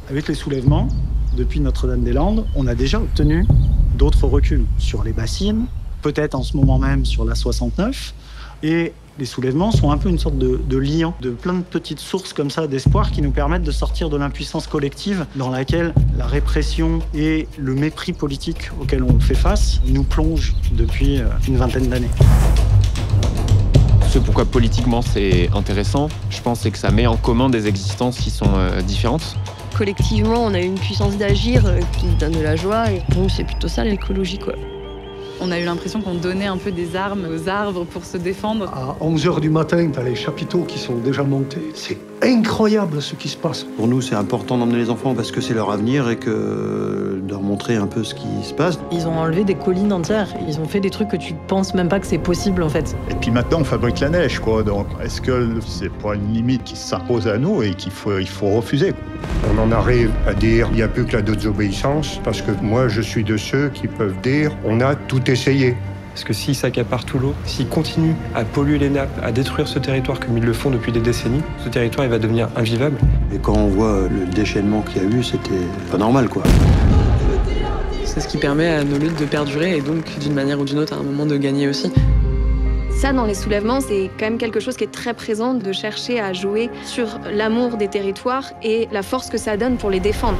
Avec les soulèvements, depuis Notre-Dame-des-Landes, on a déjà obtenu d'autres reculs sur les bassines, peut-être en ce moment même sur la 69. Et les soulèvements sont un peu une sorte de liant, de plein de petites sources comme ça d'espoir qui nous permettent de sortir de l'impuissance collective dans laquelle la répression et le mépris politique auquel on fait face nous plongent depuis une vingtaine d'années. Ce pourquoi politiquement c'est intéressant, je pense, c'est que ça met en commun des existences qui sont différentes. Collectivement, on a une puissance d'agir qui donne de la joie. Et pour nous, c'est plutôt ça l'écologie, quoi. On a eu l'impression qu'on donnait un peu des armes aux arbres pour se défendre. À 11h du matin, t'as les chapiteaux qui sont déjà montés. C'est incroyable ce qui se passe. Pour nous, c'est important d'emmener les enfants parce que c'est leur avenir et que de leur montrer un peu ce qui se passe. Ils ont enlevé des collines entières. Ils ont fait des trucs que tu penses même pas que c'est possible, en fait. Et puis maintenant, on fabrique la neige, quoi. Donc, est-ce que c'est pas une limite qui s'impose à nous et qu'il faut refuser? On en arrive à dire il n'y a plus que la désobéissance, parce que moi, je suis de ceux qui peuvent dire on a tout essayé. Parce que s'ils s'accaparent tout l'eau, s'ils continuent à polluer les nappes, à détruire ce territoire comme ils le font depuis des décennies, ce territoire il va devenir invivable. Et quand on voit le déchaînement qu'il y a eu, c'était pas normal, quoi. C'est ce qui permet à nos luttes de perdurer et donc, d'une manière ou d'une autre, à un moment de gagner aussi. Ça, dans les soulèvements, c'est quand même quelque chose qui est très présent, de chercher à jouer sur l'amour des territoires et la force que ça donne pour les défendre.